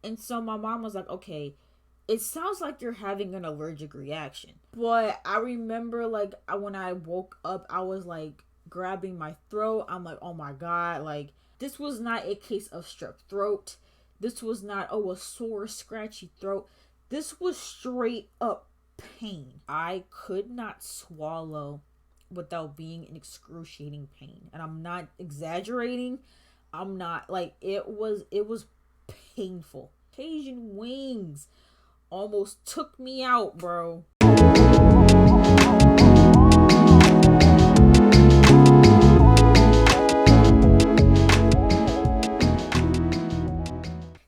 And so my mom was like, okay, it sounds like you're having an allergic reaction. But I remember, like, when I woke up, I was like grabbing my throat. I'm like, oh my God, like, this was not a case of strep throat. This was not, oh, a sore, scratchy throat. This was straight up pain. I could not swallow without being in excruciating pain. And I'm not exaggerating. I'm not, like, it was painful. Cajun wings almost took me out, bro.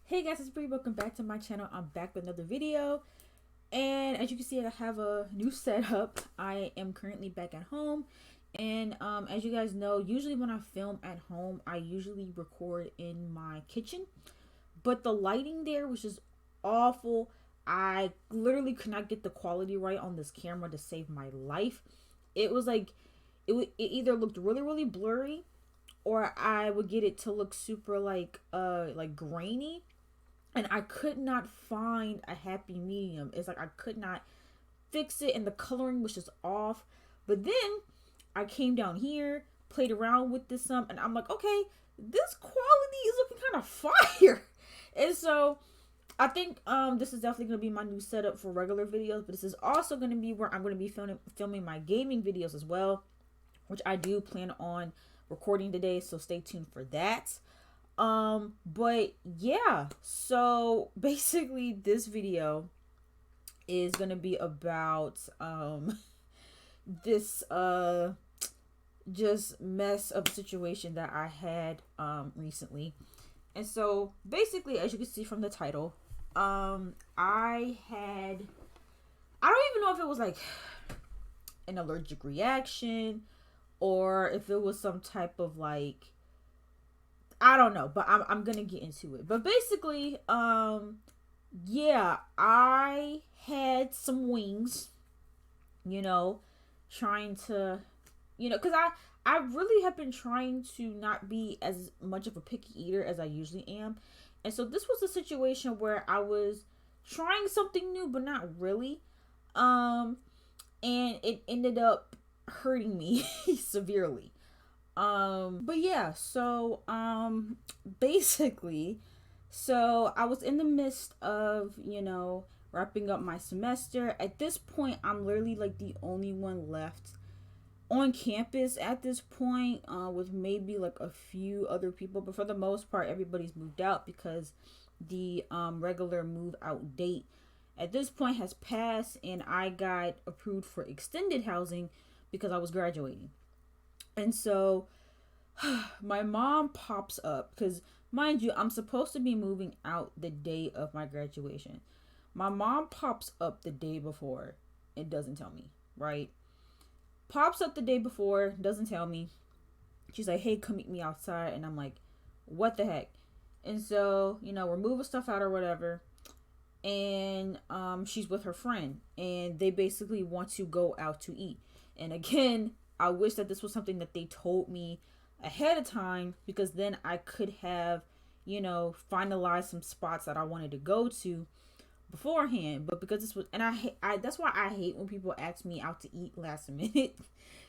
Hey guys, it's Bree. Welcome back to my channel. I'm back with another video. And as you can see, I have a new setup. I am currently back at home. And as you guys know, usually when I film at home, I usually record in my kitchen. But the lighting there was just awful. I literally could not get the quality right on this camera to save my life. It was like, it either looked really, really blurry, or I would get it to look super like grainy. And I could not find a happy medium. It's like I could not fix it, and the coloring was just off. But then I came down here, played around with this some, and I'm like, okay, this quality is looking kind of fire. And so I think this is definitely going to be my new setup for regular videos, but this is also going to be where I'm going to be filming my gaming videos as well, which I do plan on recording today, so stay tuned for that. But yeah, so basically this video is going to be about this just mess of a situation that I had recently. And so basically, as you can see from the title, I don't even know if it was like an allergic reaction or if it was some type of like, I don't know, but I'm gonna get into it. But basically, yeah, I had some wings, trying to, because I really have been trying to not be as much of a picky eater as I usually am. And so this was a situation where I was trying something new, but not really. And it ended up hurting me severely. But yeah, so basically, so I was in the midst of, wrapping up my semester. At this point, I'm literally like the only one left on campus at this point, with maybe like a few other people, but for the most part, everybody's moved out because the regular move out date at this point has passed, and I got approved for extended housing because I was graduating. And so my mom pops up because, mind you, I'm supposed to be moving out the day of my graduation. My mom pops up the day before and doesn't tell me, right? Pops up the day before, doesn't tell me. She's like, hey, come meet me outside. And I'm like, what the heck? And so, we're moving stuff out or whatever. And she's with her friend. And they basically want to go out to eat. And again, I wish that this was something that they told me ahead of time, because then I could have, finalized some spots that I wanted to go to beforehand. But because this was, and I that's why I hate when people ask me out to eat last minute,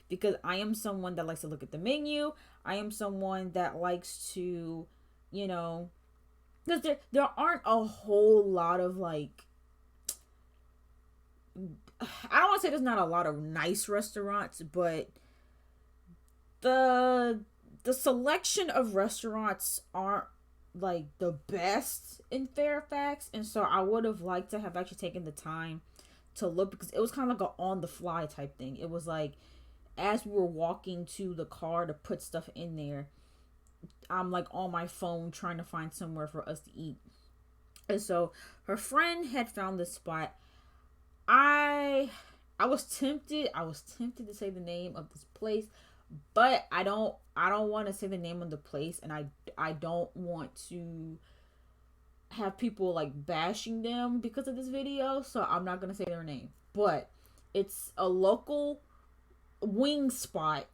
because I am someone that likes to look at the menu. I am someone that likes to, because there aren't a whole lot of like, I don't want to say there's not a lot of nice restaurants, but the selection of restaurants aren't like the best in Fairfax. And so I would have liked to have actually taken the time to look, because it was kind of like a on the fly type thing. It was like, as we were walking to the car to put stuff in there, I'm like on my phone trying to find somewhere for us to eat. And so her friend had found this spot. I was tempted to say the name of this place, but I don't want to say the name of the place, and I don't want to have people like bashing them because of this video, so I'm not going to say their name. But it's a local wing spot.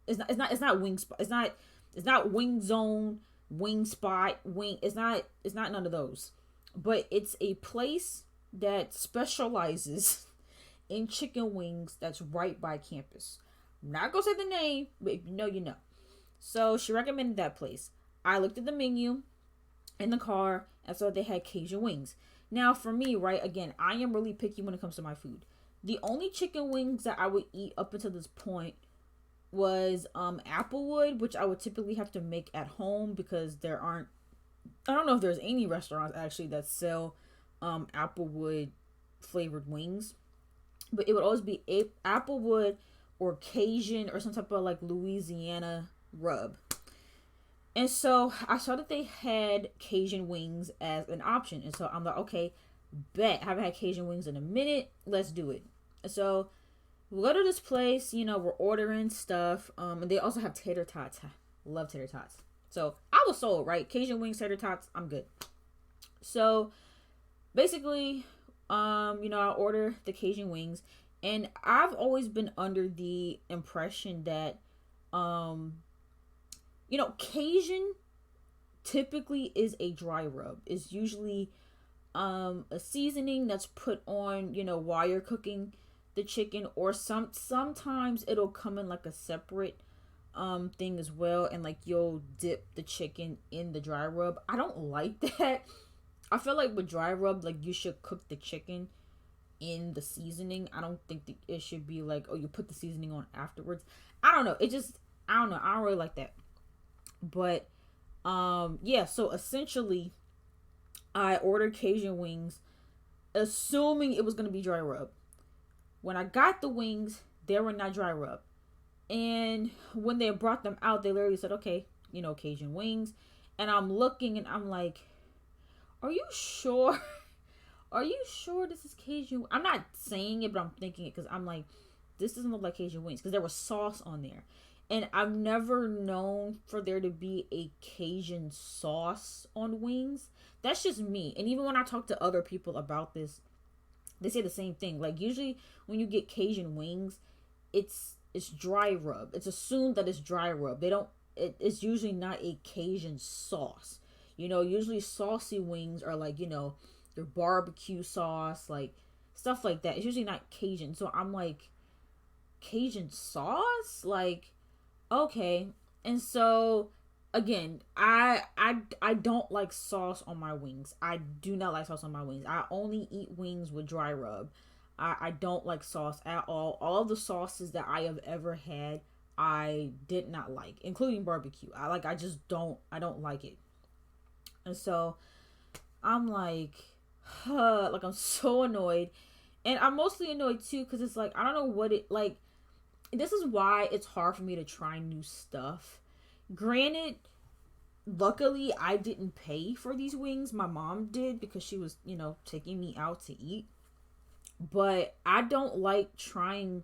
It's not wing spot. It's not wing zone, wing spot, wing. It's not none of those. but it's a place that specializes in chicken wings that's right by campus. I'm not gonna say the name, but if you know, you know. So she recommended that place. I looked at the menu in the car and saw they had Cajun wings. Now, for me, right, again, I am really picky when it comes to my food. The only chicken wings that I would eat up until this point was Applewood, which I would typically have to make at home because there aren't, I don't know if there's any restaurants actually that sell Applewood flavored wings, but it would always be Applewood or Cajun or some type of like Louisiana rub. And so I saw that they had Cajun wings as an option. And so I'm like, okay, bet. Haven't had Cajun wings in a minute. Let's do it. And so we go to this place, you know, we're ordering stuff. And they also have tater tots. Love tater tots. So I was sold, right? Cajun wings, tater tots, I'm good. So basically, I order the Cajun wings. And I've always been under the impression that Cajun typically is a dry rub. It's usually a seasoning that's put on, while you're cooking the chicken, or sometimes it'll come in like a separate thing as well, and like you'll dip the chicken in the dry rub. I don't like that. I feel like with dry rub, like you should cook the chicken in the seasoning. I don't think it should be like, oh, you put the seasoning on afterwards. I don't know. I don't know. I don't really like that. But so essentially I ordered Cajun wings assuming it was going to be dry rub. When I got the wings, they were not dry rub. And when they brought them out, they literally said, okay, Cajun wings. And I'm looking and I'm like, are you sure? Are you sure this is Cajun? I'm not saying it, but I'm thinking it because I'm like, this doesn't look like Cajun wings because there was sauce on there. And I've never known for there to be a Cajun sauce on wings. That's just me. And even when I talk to other people about this, they say the same thing. Like usually when you get Cajun wings, it's dry rub. It's assumed that it's dry rub. It's usually not a Cajun sauce. Usually saucy wings are like, their barbecue sauce, like stuff like that. It's usually not Cajun. So I'm like, Cajun sauce? Like, okay. And so again, I don't like sauce on my wings. I do not like sauce on my wings. I only eat wings with dry rub. I don't like sauce at all. All of the sauces that I have ever had, I did not like, including barbecue. I don't like it. And so I'm like, like I'm so annoyed. And I'm mostly annoyed too because it's like, I don't know what it, like, this is why it's hard for me to try new stuff. Granted, luckily I didn't pay for these wings. My mom did because she was, taking me out to eat. But I don't like trying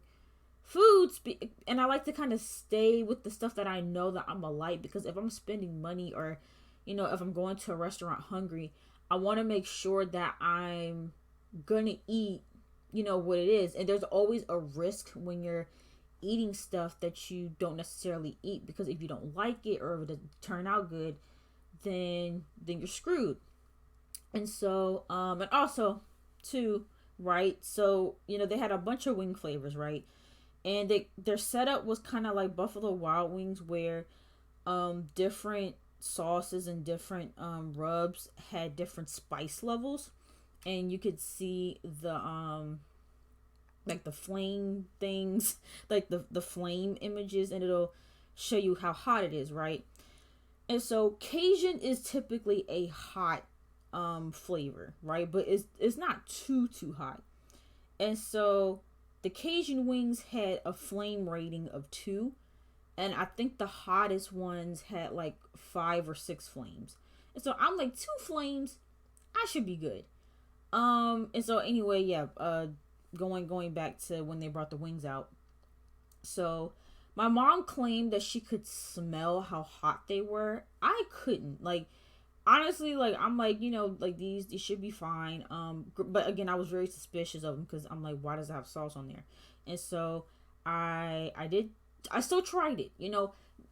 foods, and I like to kind of stay with the stuff that I know that I'm gonna like, because if I'm spending money, or if I'm going to a restaurant hungry, I want to make sure that I'm gonna eat what it is. And there's always a risk when you're eating stuff that you don't necessarily eat, because if you don't like it or if it doesn't turn out good, then you're screwed. And so and also too, right, so they had a bunch of wing flavors, right? And their setup was kind of like Buffalo Wild Wings, where different sauces and different rubs had different spice levels, and you could see the like the flame things, like the flame images, and it'll show you how hot it is, right? And so Cajun is typically a hot flavor, right? But it's not too hot. And so the Cajun wings had a flame rating of 2, and I think the hottest ones had like 5 or 6 flames. And so I'm like, 2 flames, I should be good. And so anyway, yeah, going back to when they brought the wings out. So my mom claimed that she could smell how hot they were. I couldn't. Like, honestly, like, I'm like, like these should be fine. But again, I was very suspicious of them because I'm like, why does it have sauce on there? And so I still tried it.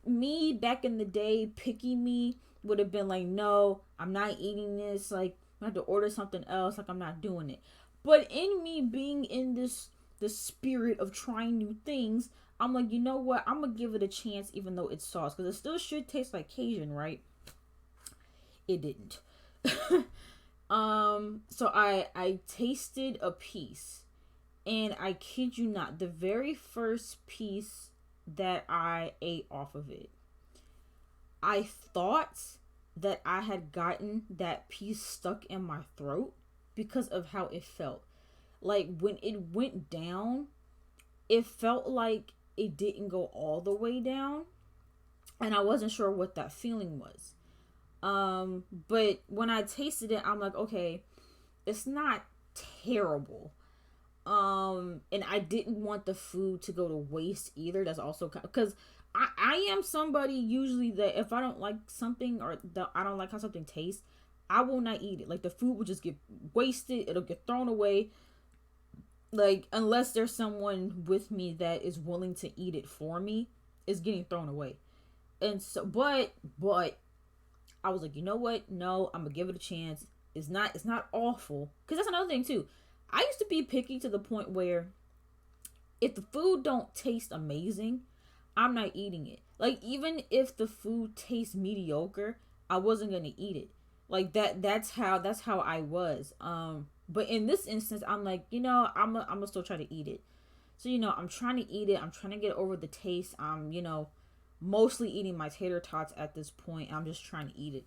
Me back in the day, picky me would have been like, no, I'm not eating this. Like, I have to order something else, like I'm not doing it. But in me being in the spirit of trying new things, I'm like, you know what? I'm gonna give it a chance, even though it's sauce, because it still should taste like Cajun, right? It didn't. So I tasted a piece, and I kid you not, the very first piece that I ate off of it, I thought that I had gotten that piece stuck in my throat because of how it felt. Like when it went down, it felt like it didn't go all the way down, and I wasn't sure what that feeling was. But when I tasted it, I'm like, okay, it's not terrible. And I didn't want the food to go to waste either. That's also because I am somebody usually that if I don't like something or I don't like how something tastes, I will not eat it. Like the food will just get wasted. It'll get thrown away. Like unless there's someone with me that is willing to eat it for me, it's getting thrown away. And so, but I was like, you know what? No, I'm gonna give it a chance. It's not awful. Cause that's another thing too. I used to be picky to the point where if the food don't taste amazing, I'm not eating it. Like even if the food tastes mediocre, I wasn't gonna eat it. Like that's how I was. But in this instance, I'm like, I'm gonna still try to eat it. So I'm trying to eat it. I'm trying to get over the taste. I'm mostly eating my tater tots at this point. I'm just trying to eat it.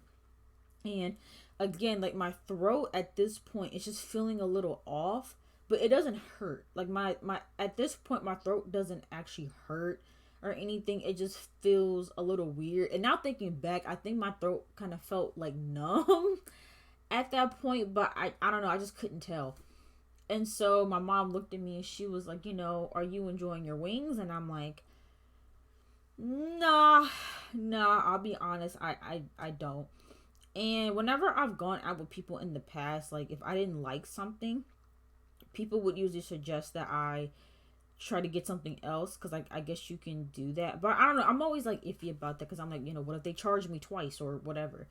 And again, like my throat at this point is just feeling a little off, but it doesn't hurt. Like my at this point my throat doesn't actually hurt or anything. It just feels a little weird. And now thinking back, I think my throat kind of felt like numb at that point, but I don't know, I just couldn't tell. And so my mom looked at me and she was like, are you enjoying your wings? And I'm like, nah, I'll be honest, I don't. And whenever I've gone out with people in the past, like if I didn't like something, people would usually suggest that I try to get something else because like I guess you can do that. But I don't know. I'm always like iffy about that because I'm like, what if they charge me twice or whatever.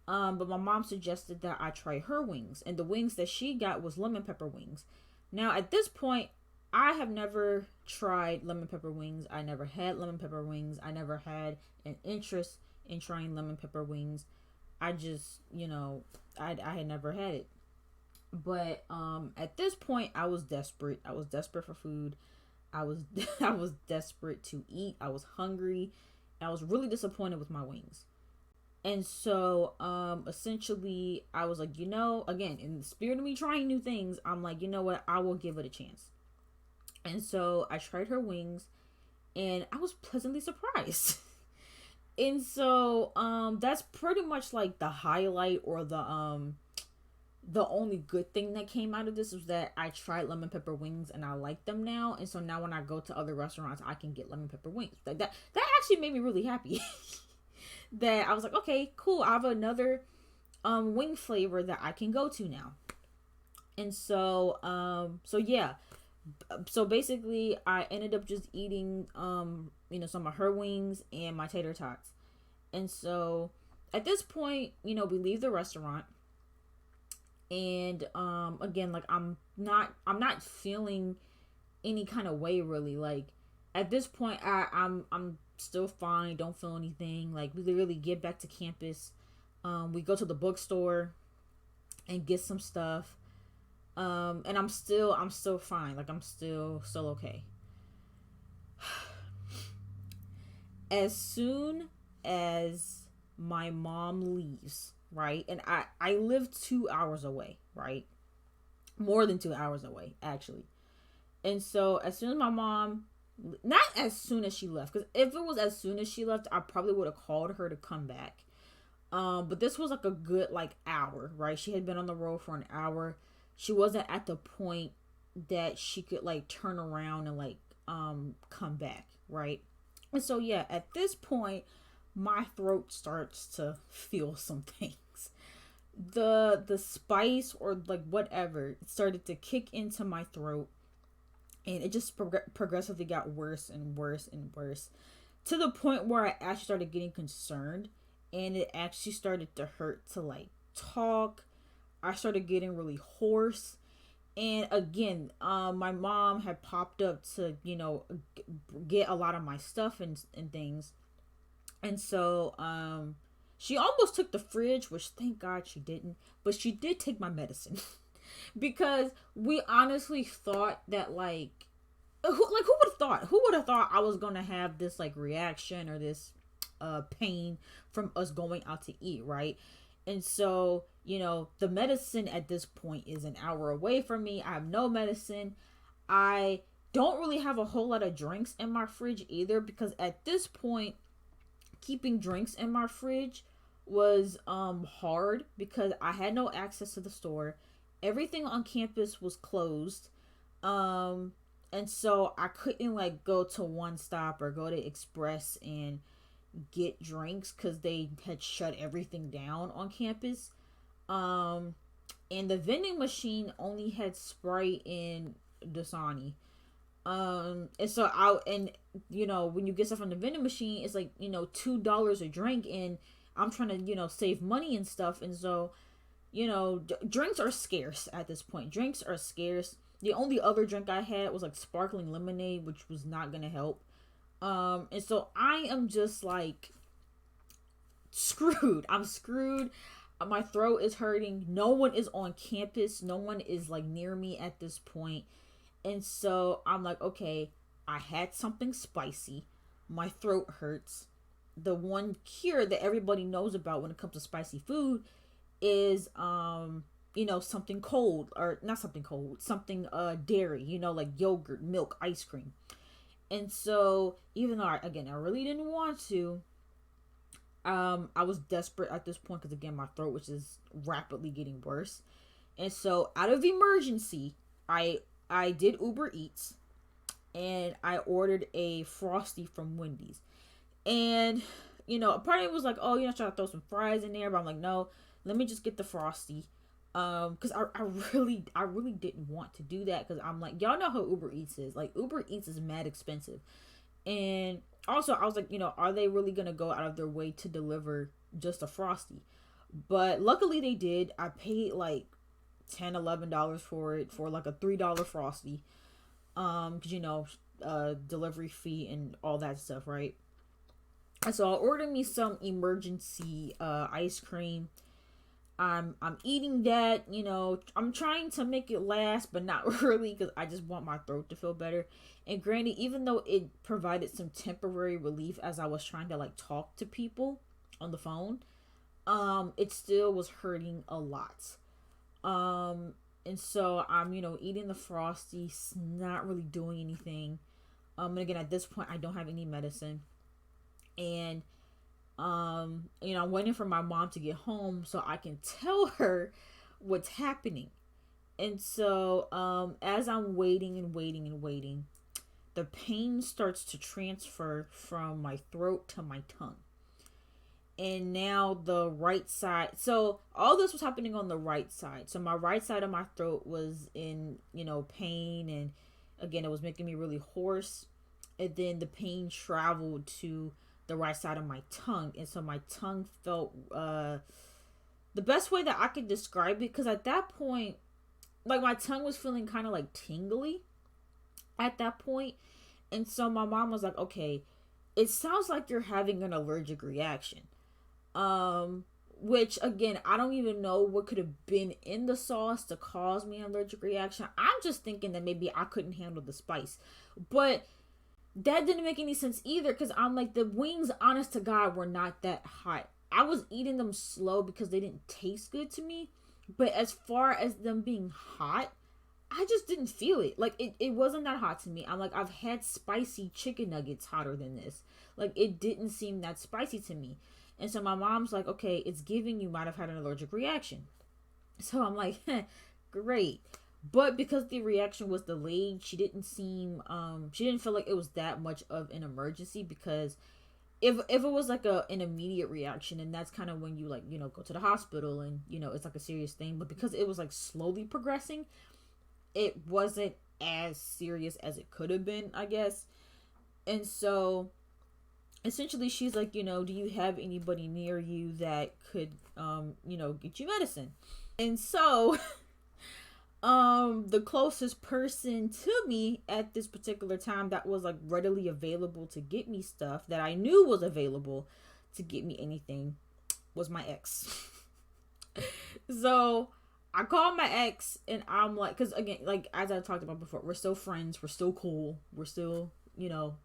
But my mom suggested that I try her wings, and the wings that she got was lemon pepper wings. Now at this point, I have never tried lemon pepper wings. I never had lemon pepper wings. I never had an interest in trying lemon pepper wings. I just, I had never had it. But at this point I was desperate. I was desperate for food. I was I was desperate to eat. I was hungry. I was really disappointed with my wings. And so essentially I was like, again, in the spirit of me trying new things, I'm like, you know what? I will give it a chance. And so I tried her wings and I was pleasantly surprised. And so that's pretty much like the highlight or the only good thing that came out of this was that I tried lemon pepper wings and I like them now. And so now when I go to other restaurants, I can get lemon pepper wings. That actually made me really happy. That I was like, okay, cool. I have another wing flavor that I can go to now. And so yeah. So basically I ended up just eating some of her wings and my tater tots. And so at this point, we leave the restaurant. And again, like I'm not feeling any kind of way really. Like at this point I'm still fine, don't feel anything. Like we literally get back to campus. We go to the bookstore and get some stuff. And I'm still fine. Like I'm still okay. As soon as my mom leaves, right? And I live 2 hours away, right? More than 2 hours away, actually. And so as soon as my mom, not as soon as she left, because if it was as soon as she left, I probably would have called her to come back. But this was like a good like hour, right? She had been on the road for an hour. She wasn't at the point that she could like turn around and like come back, right? And so yeah, at this point my throat starts to feel some things. The spice or like whatever started to kick into my throat, and it just progressively got worse and worse and worse to the point where I actually started getting concerned, and it actually started to hurt to like talk. I started getting really hoarse. And again, my mom had popped up to, get a lot of my stuff and things. And so, she almost took the fridge, which thank God she didn't. But she did take my medicine. Because we honestly thought that, who would have thought? Who would have thought I was going to have this, reaction or this pain from us going out to eat, right? And so, the medicine at this point is an hour away from me. I have no medicine. I don't really have a whole lot of drinks in my fridge either, because at this point, keeping drinks in my fridge was hard because I had no access to the store. Everything on campus was closed. And so I couldn't go to One Stop or go to Express and get drinks because they had shut everything down on campus. Um, and the vending machine only had Sprite and Dasani. And so when you get stuff from the vending machine, it's $2 a drink, and I'm trying to save money and stuff, and so drinks are scarce at this point. Drinks are scarce. The only other drink I had was sparkling lemonade, which was not gonna help. And so I am just screwed. I'm screwed. My throat is hurting. No one is on campus. No one is near me at this point. And so I'm okay, I had something spicy. My throat hurts. The one cure that everybody knows about when it comes to spicy food is something cold, or not something cold, something dairy, like yogurt, milk, ice cream. And so even though I really didn't want to, I was desperate at this point because again my throat was just rapidly getting worse. And so out of emergency, I did Uber Eats and I ordered a Frosty from Wendy's. And a part of it was oh, try to throw some fries in there, but I'm no, let me just get the Frosty. Because I really didn't want to do that because I'm y'all know how Uber Eats is. Uber Eats is mad expensive. And also I was are they really gonna go out of their way to deliver just a Frosty? But luckily they did. I paid $10-11 for it, for a $3 Frosty. Because delivery fee and all that stuff, right? And so I ordered me some emergency ice cream. I'm eating that, I'm trying to make it last, but not really because I just want my throat to feel better. And granted, even though it provided some temporary relief as I was trying to talk to people on the phone, it still was hurting a lot. And so I'm, eating the Frosty, not really doing anything. And again, at this point, I don't have any medicine. And I'm waiting for my mom to get home so I can tell her what's happening. And so, as I'm waiting and waiting and waiting, the pain starts to transfer from my throat to my tongue. And now the right side, so all this was happening on the right side. So my right side of my throat was in, pain. And again, it was making me really hoarse. And then the pain traveled to the right side of my tongue, and so my tongue felt the best way that I could describe it, because at that point my tongue was feeling kind of tingly at that point. And so my mom was okay, it sounds like you're having an allergic reaction, which again, I don't even know what could have been in the sauce to cause me an allergic reaction. I'm just thinking that maybe I couldn't handle the spice, but that didn't make any sense either, because I'm the wings, honest to God, were not that hot. I was eating them slow because they didn't taste good to me. But as far as them being hot, I just didn't feel it. It wasn't that hot to me. I'm I've had spicy chicken nuggets hotter than this. It didn't seem that spicy to me. And so my mom's okay, it's giving you might have had an allergic reaction. So I'm great. But because the reaction was delayed, she didn't feel like it was that much of an emergency, because if it was an immediate reaction, and that's kind of when you go to the hospital and it's a serious thing. But because it was slowly progressing, it wasn't as serious as it could have been, I guess. And so essentially she's do you have anybody near you that could get you medicine? And so the closest person to me at this particular time that was like readily available to get me stuff that I knew was available to get me anything was my ex. So I called my ex and I'm like, because again, like as I talked about before, we're still friends, we're still cool, we're still,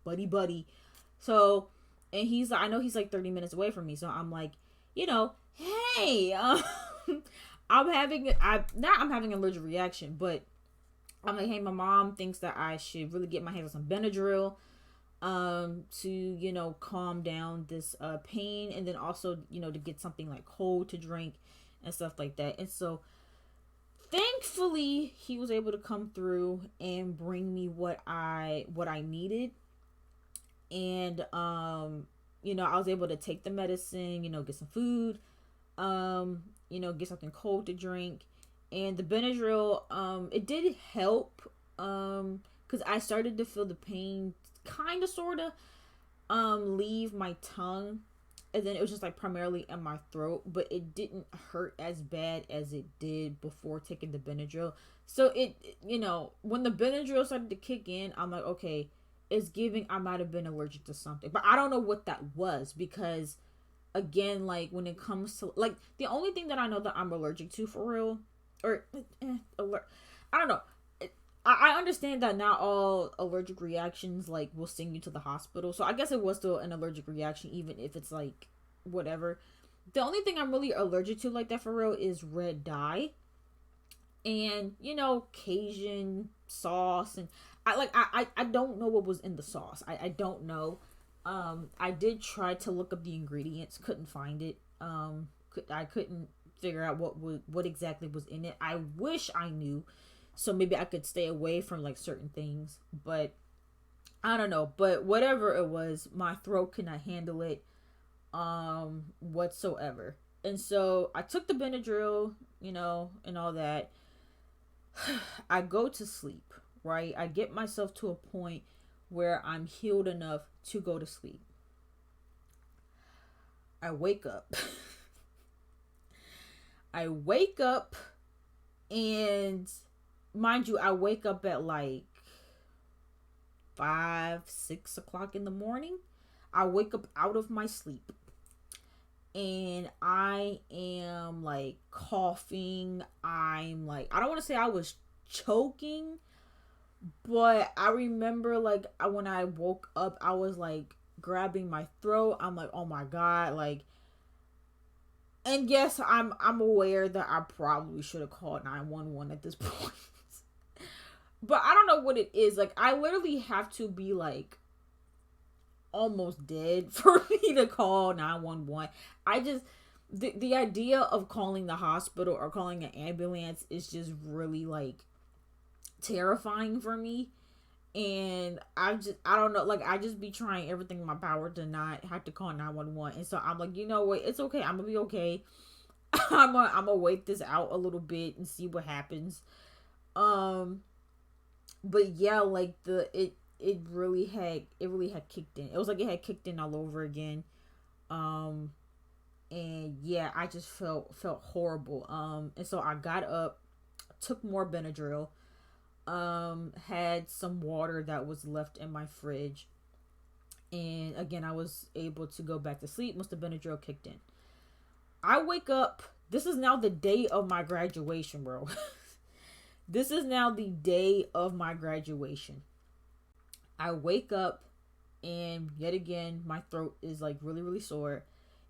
buddy buddy. So, and he's I know he's like 30 minutes away from me, so I'm like, hey, I'm having an allergic reaction, but I'm like, hey, my mom thinks that I should really get my hands on some Benadryl, to calm down this pain, and then also to get something like cold to drink and stuff like that. And so thankfully he was able to come through and bring me what I needed. And I was able to take the medicine, get some food, get something cold to drink. And the Benadryl, it did help, because I started to feel the pain kind of sort of leave my tongue, and then it was just like primarily in my throat, but it didn't hurt as bad as it did before taking the Benadryl. So when the Benadryl started to kick in, I'm like, okay, it's giving I might have been allergic to something, but I don't know what that was, because again, like when it comes to like the only thing that I know that I'm allergic to for real, or I don't know. I understand that not all allergic reactions like will send you to the hospital. So I guess it was still an allergic reaction, even if it's like whatever. The only thing I'm really allergic to like that for real is red dye. And Cajun sauce, and I don't know what was in the sauce. I don't know. I did try to look up the ingredients, couldn't find it. I couldn't figure out what exactly was in it. I wish I knew, so maybe I could stay away from like certain things, but I don't know. But whatever it was, my throat could not handle it whatsoever. And so I took the Benadryl, and all that. I go to sleep, right? I get myself to a point where I'm healed enough to go to sleep. I wake up. I wake up, and mind you, I wake up at like 5, 6 o'clock in the morning. I wake up out of my sleep, and I am like coughing. I'm like, I don't want to say I was choking, but I remember like when I woke up, I was like grabbing my throat. I'm like, oh my God, like, and yes, I'm aware that I probably should have called 911 at this point. But I don't know what it is. Like, I literally have to be like almost dead for me to call 911. I just the idea of calling the hospital or calling an ambulance is just really like terrifying for me. And I don't know, like I just be trying everything in my power to not have to call 911. And so I'm like, you know what, it's okay, I'm gonna be okay. I'm gonna wait this out a little bit and see what happens. But yeah, like it really had kicked in. It was like it had kicked in all over again. And yeah, I just felt horrible. And so I got up, took more Benadryl, had some water that was left in my fridge, and again I was able to go back to sleep once the Benadryl kicked in. I wake up. This is now the day of my graduation, bro. This is now the day of my graduation. I wake up, and yet again my throat is like really really sore,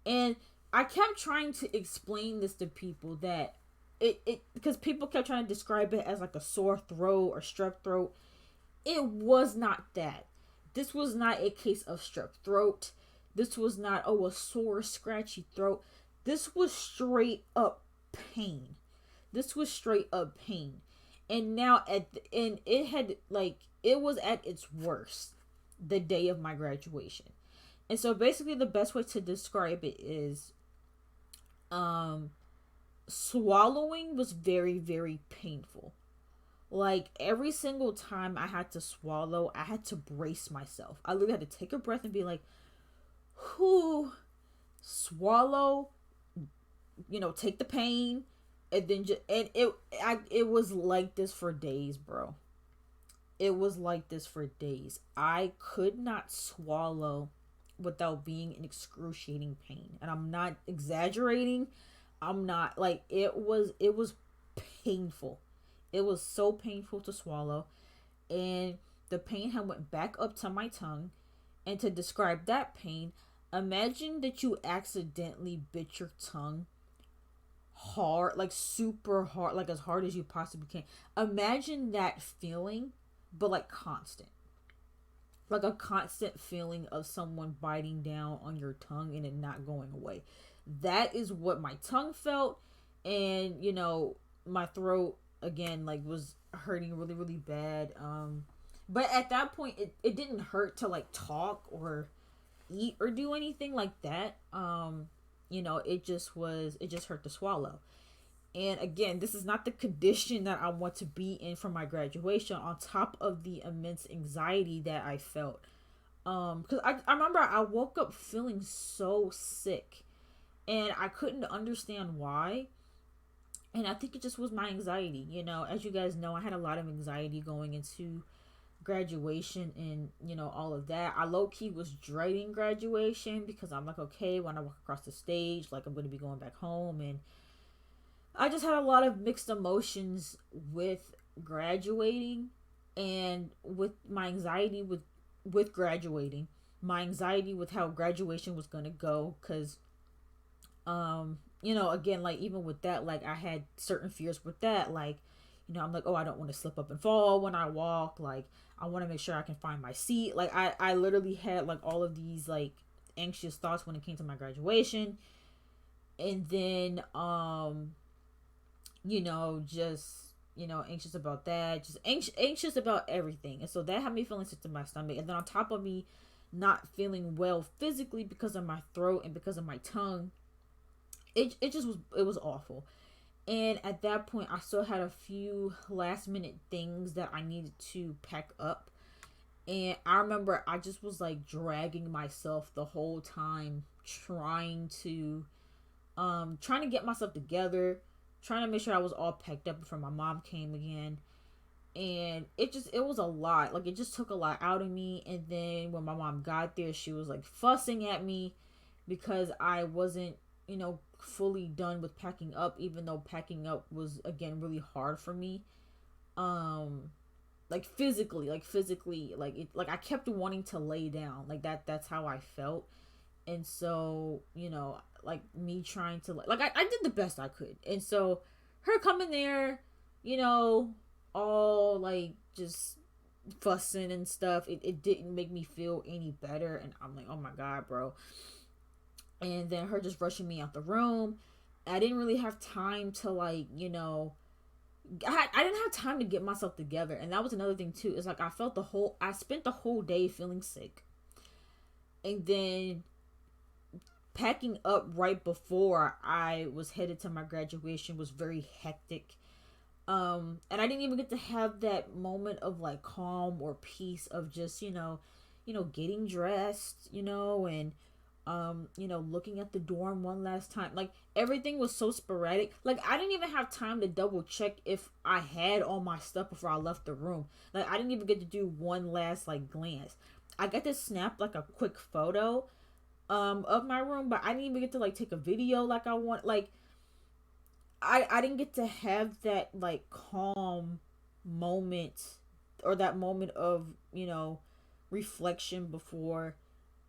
and I kept trying to explain this to people that it because people kept trying to describe it as like a sore throat or strep throat. It was not that. This was not a case of strep throat. This was not a sore scratchy throat. This was straight up pain. This was straight up pain. And now and it was at its worst the day of my graduation. And so basically the best way to describe it is swallowing was very very painful. Like every single time I had to swallow, I had to brace myself. I literally had to take a breath and be like, whoo, swallow, take the pain, And then just and it was like this for days, bro. It was like this for days. I could not swallow without being in excruciating pain. And I'm not exaggerating. I'm not like it was painful. It was so painful to swallow, and the pain had went back up to my tongue. And to describe that pain, imagine that you accidentally bit your tongue hard, like super hard, like as hard as you possibly can. Imagine that feeling, but like constant. Like a constant feeling of someone biting down on your tongue and it not going away. That is what my tongue felt. And, my throat again like was hurting really, really bad. But at that point it didn't hurt to like talk or eat or do anything like that. It just hurt to swallow. And again, this is not the condition that I want to be in for my graduation, on top of the immense anxiety that I felt. Because I remember I woke up feeling so sick and I couldn't understand why. And I think it just was my anxiety. As you guys know, I had a lot of anxiety going into graduation and all of that. I low-key was dreading graduation because I'm like, okay, when I walk across the stage, like I'm going to be going back home. And I just had a lot of mixed emotions with graduating, and with my anxiety with graduating, my anxiety with how graduation was going to go. Because again, like even with that, like I had certain fears with that. Like, I'm like, oh, I don't want to slip up and fall when I walk. Like, I want to make sure I can find my seat. Like, I literally had like all of these like anxious thoughts when it came to my graduation. And then just anxious about that, just anxious about everything. And so that had me feeling sick to my stomach. And then on top of me not feeling well physically because of my throat and because of my tongue, it was awful. And at that point I still had a few last minute things that I needed to pack up. And I remember I just was like dragging myself the whole time, trying to get myself together, trying to make sure I was all packed up before my mom came again. And it was a lot. Like, it just took a lot out of me. And then when my mom got there, she was like fussing at me because I wasn't, fully done with packing up, even though packing up was again really hard for me. Like physically, like it, like I kept wanting to lay down. Like that's how I felt. And so, like me trying to like I did the best I could. And so her coming there, all like just fussing and stuff, it didn't make me feel any better. And I'm like, oh my god, bro. And then her just rushing me out the room. I didn't really have time to like, I didn't have time to get myself together. And that was another thing too. Is like I spent the whole day feeling sick. And then packing up right before I was headed to my graduation was very hectic. And I didn't even get to have that moment of like calm or peace of just, getting dressed, and looking at the dorm one last time. Like, everything was so sporadic. Like, I didn't even have time to double check if I had all my stuff before I left the room. Like, I didn't even get to do one last like glance. I got to snap like a quick photo of my room, but I didn't even get to like take a video like I want. Like, I didn't get to have that like calm moment, or that moment of reflection before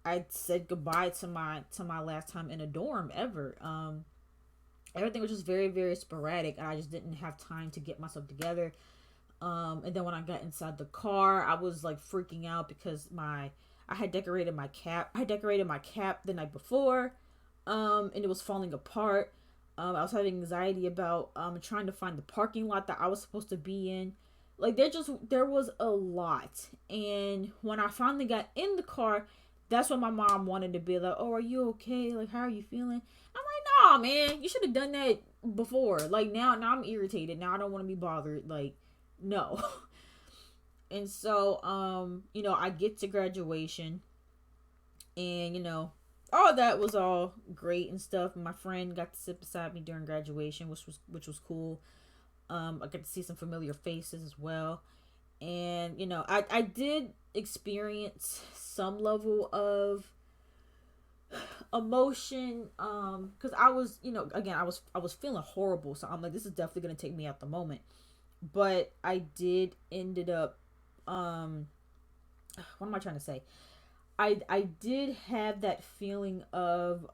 I said goodbye to my last time in a dorm ever. Everything was just very, very sporadic, and I just didn't have time to get myself together. And then when I got inside the car, I was like freaking out because I had decorated my cap. I had decorated my cap the night before, and it was falling apart. I was having anxiety about trying to find the parking lot that I was supposed to be in. Like, there was a lot. And when I finally got in the car, that's when my mom wanted to be like, oh, are you okay? Like, how are you feeling? I'm like, nah, man, you should have done that before. Like, now I'm irritated. Now I don't want to be bothered. Like, no. And so, I get to graduation, and, all that was all great and stuff. My friend got to sit beside me during graduation, which was cool. I got to see some familiar faces as well, and I did experience some level of emotion, because I was, again, I was feeling horrible, so I'm like, this is definitely gonna take me out the moment. But I did ended up, um what am I trying to say? I did have that feeling of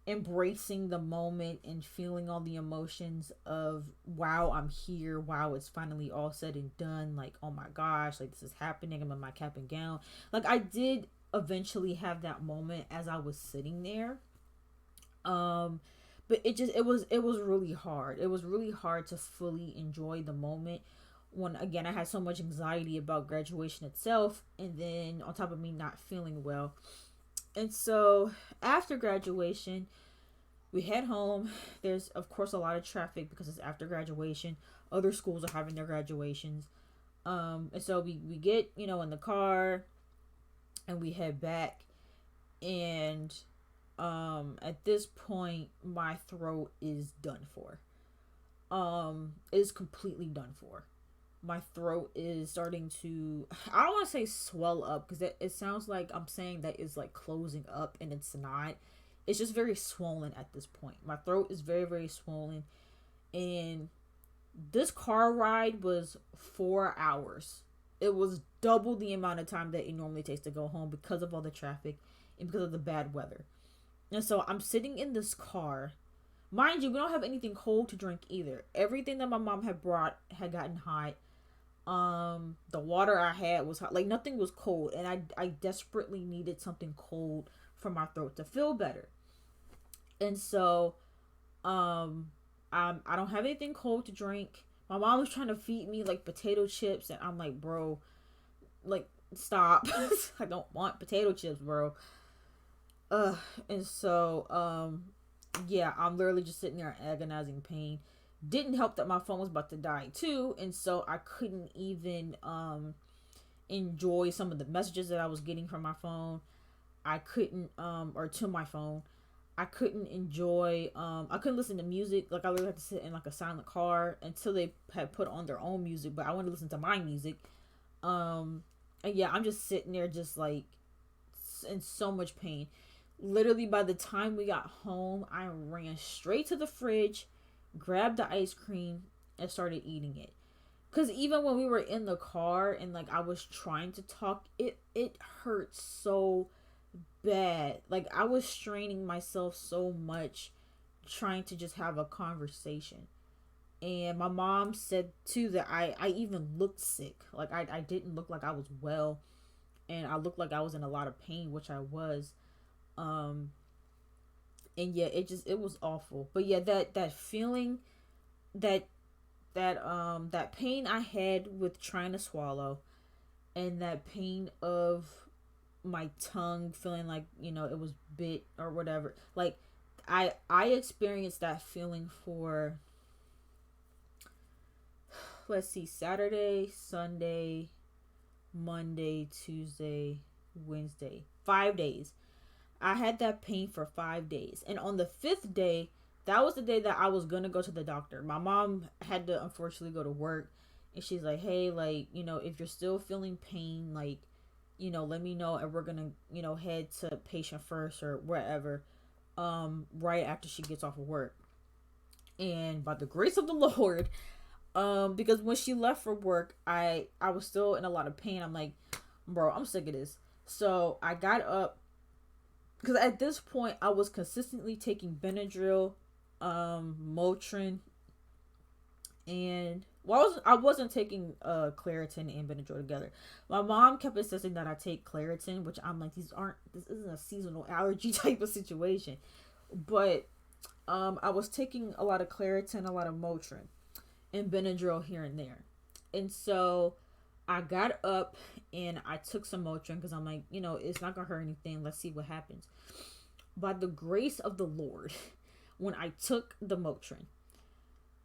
embracing the moment and feeling all the emotions of, wow, I'm here, wow, it's finally all said and done, like, oh my gosh, like, this is happening, I'm in my cap and gown. Like, I did eventually have that moment as I was sitting there. um but it was really hard. It was really hard to fully enjoy the moment when, again, I had so much anxiety about graduation itself, and then on top of me not feeling well. And so after graduation, we head home. There's, of course, a lot of traffic because it's after graduation. Other schools are having their graduations. And so we get, in the car, and we head back. And at this point, my throat is done for. It is completely done for. My throat is starting to, I don't want to say swell up, because it sounds like I'm saying that it's like closing up, and it's not. It's just very swollen at this point. My throat is very, very swollen. And this car ride was 4 hours. It was double the amount of time that it normally takes to go home because of all the traffic and because of the bad weather. And so I'm sitting in this car. Mind you, we don't have anything cold to drink either. Everything that my mom had brought had gotten hot. The water I had was hot. Like, nothing was cold, and I desperately needed something cold for my throat to feel better. And so, um, I don't have anything cold to drink. My mom was trying to feed me like potato chips, and I'm like, bro, like, stop. I don't want potato chips, bro. Uh, and so, yeah, I'm literally just sitting there in agonizing pain. Didn't help that my phone was about to die too, and so I couldn't even enjoy some of the messages that I was getting from my phone. I couldn't, or to my phone. I couldn't enjoy, I couldn't listen to music. Like, I literally had to sit in like a silent car until they had put on their own music, but I wanted to listen to my music. Um, and yeah, I'm just sitting there just like in so much pain. Literally, by the time we got home, I ran straight to the fridge, grabbed the ice cream, and started eating it. Cause even when we were in the car and like I was trying to talk, it hurt so bad. Like, I was straining myself so much trying to just have a conversation. And my mom said too that I even looked sick. Like, I didn't look like I was well, and I looked like I was in a lot of pain, which I was. Um and yeah, it was awful. But yeah, that feeling, that that pain I had with trying to swallow, and that pain of my tongue feeling like, it was bit or whatever. Like, I experienced that feeling for, let's see, Saturday, Sunday, Monday, Tuesday, Wednesday, 5 days. I had that pain for 5 days. And on the fifth day, that was the day that I was going to go to the doctor. My mom had to unfortunately go to work. And she's like, hey, like, if you're still feeling pain, like, let me know. And we're going to, head to patient first or wherever, right after she gets off of work. And by the grace of the Lord, because when she left for work, I was still in a lot of pain. I'm like, bro, I'm sick of this. So I got up, because at this point I was consistently taking Benadryl, Motrin, and, well, I wasn't taking Claritin and Benadryl together. My mom kept insisting that I take Claritin, which I'm like, this isn't a seasonal allergy type of situation. But I was taking a lot of Claritin, a lot of Motrin, and Benadryl here and there. And so I got up and I took some Motrin, because I'm like, it's not gonna hurt anything. Let's see what happens. By the grace of the Lord, when I took the Motrin,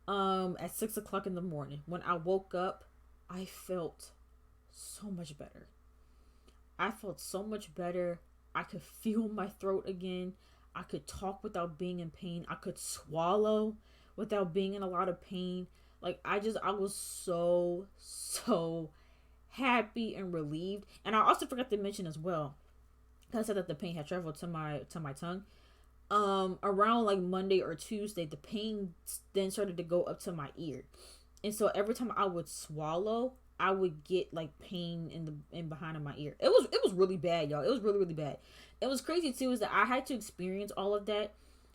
at 6 o'clock in the morning, when I woke up, I felt so much better. I felt so much better. I could feel my throat again. I could talk without being in pain. I could swallow without being in a lot of pain. Like I was so happy and relieved. And I also forgot to mention as well, I said that the pain had traveled to my tongue. Around like Monday or Tuesday, the pain then started to go up to my ear. And so every time I would swallow, I would get like pain in behind of my ear. It was really bad, y'all. It was really, really bad. It was crazy too, is that I had to experience all of that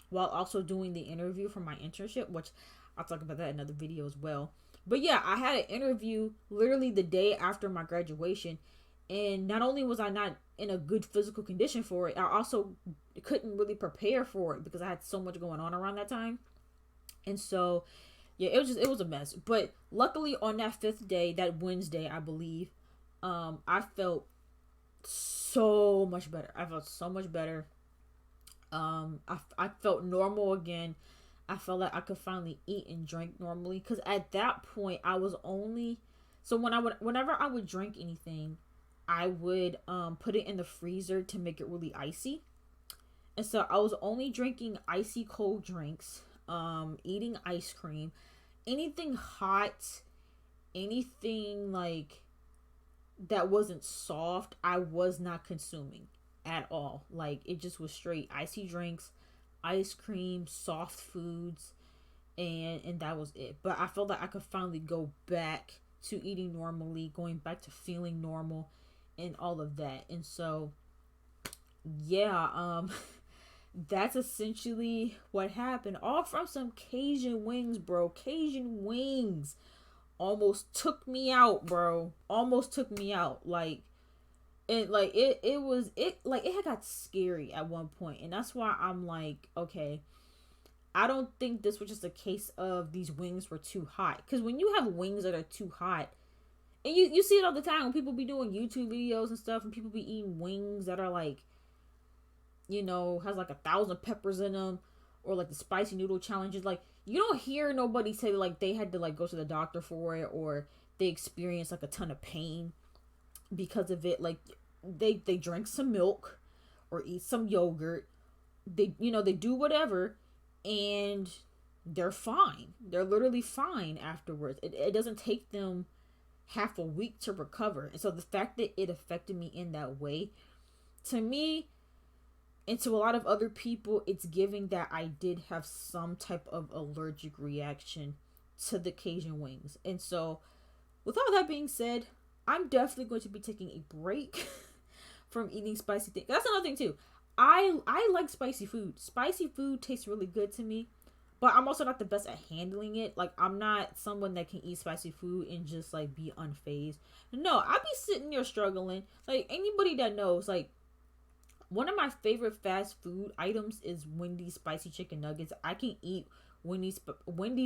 while also doing the interview for my internship, which I'll talk about that in another video as well. But yeah, I had an interview literally the day after my graduation, and not only was I not in a good physical condition for it, I also couldn't really prepare for it because I had so much going on around that time. And so yeah, it was a mess. But luckily on that 5th day, that Wednesday, I believe, I felt so much better. I felt so much better. I felt normal again. I felt like I could finally eat and drink normally, because at that point I was only, so whenever I would drink anything, I would put it in the freezer to make it really icy. And so I was only drinking icy cold drinks, eating ice cream, anything hot, anything like that wasn't soft, I was not consuming at all. Like, it just was straight icy drinks, ice cream, soft foods, and that was it. But I felt like I could finally go back to eating normally, going back to feeling normal and all of that. And so yeah, that's essentially what happened. All from some Cajun wings, bro. Cajun wings almost took me out, bro. Almost took me out. Like, it had got scary at one point, and that's why I'm like, okay, I don't think this was just a case of these wings were too hot. Because when you have wings that are too hot, and you see it all the time when people be doing YouTube videos and stuff, and people be eating wings that are like, you know, has like 1,000 peppers in them, or like the spicy noodle challenges. Like, you don't hear nobody say like they had to like go to the doctor for it, or they experienced like a ton of pain because of it. Like, they drink some milk or eat some yogurt, they, you know, they do whatever, and they're fine. They're literally fine afterwards. It doesn't take them half a week to recover. And so the fact that it affected me in that way, to me and to a lot of other people, it's giving that I did have some type of allergic reaction to the Cajun wings. And so with all that being said, I'm definitely going to be taking a break from eating spicy things. That's another thing too. I like spicy food. Spicy food tastes really good to me, but I'm also not the best at handling it. Like, I'm not someone that can eat spicy food and just like be unfazed. No, I be sitting there struggling. Like, anybody that knows, like, one of my favorite fast food items is Wendy's spicy chicken nuggets. I can eat Wendy's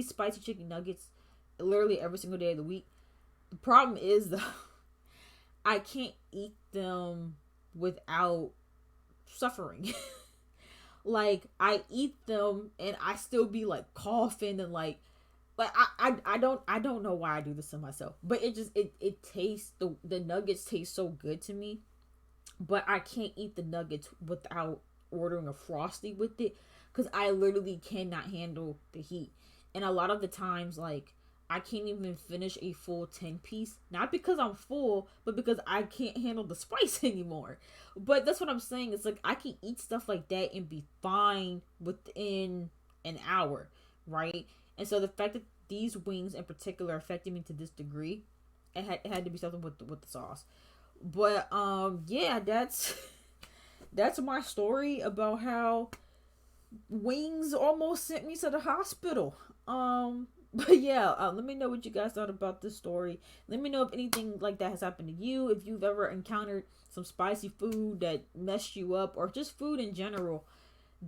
spicy chicken nuggets literally every single day of the week. The problem is though, I can't eat them without suffering. Like, I eat them and I still be like coughing and like I don't know why I do this to myself, but it tastes, the nuggets taste so good to me, but I can't eat the nuggets without ordering a Frosty with it, because I literally cannot handle the heat. And a lot of the times, like, I can't even finish a full 10 piece, not because I'm full, but because I can't handle the spice anymore. But that's what I'm saying. It's like, I can eat stuff like that and be fine within an hour, right? And so the fact that these wings in particular affected me to this degree, it had to be something with the sauce. But yeah, that's my story about how wings almost sent me to the hospital. But yeah, let me know what you guys thought about this story. Let me know if anything like that has happened to you, if you've ever encountered some spicy food that messed you up, or just food in general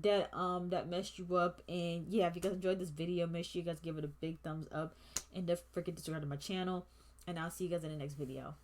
that messed you up. And yeah, if you guys enjoyed this video, make sure you guys give it a big thumbs up, and don't forget to subscribe to my channel, and I'll see you guys in the next video.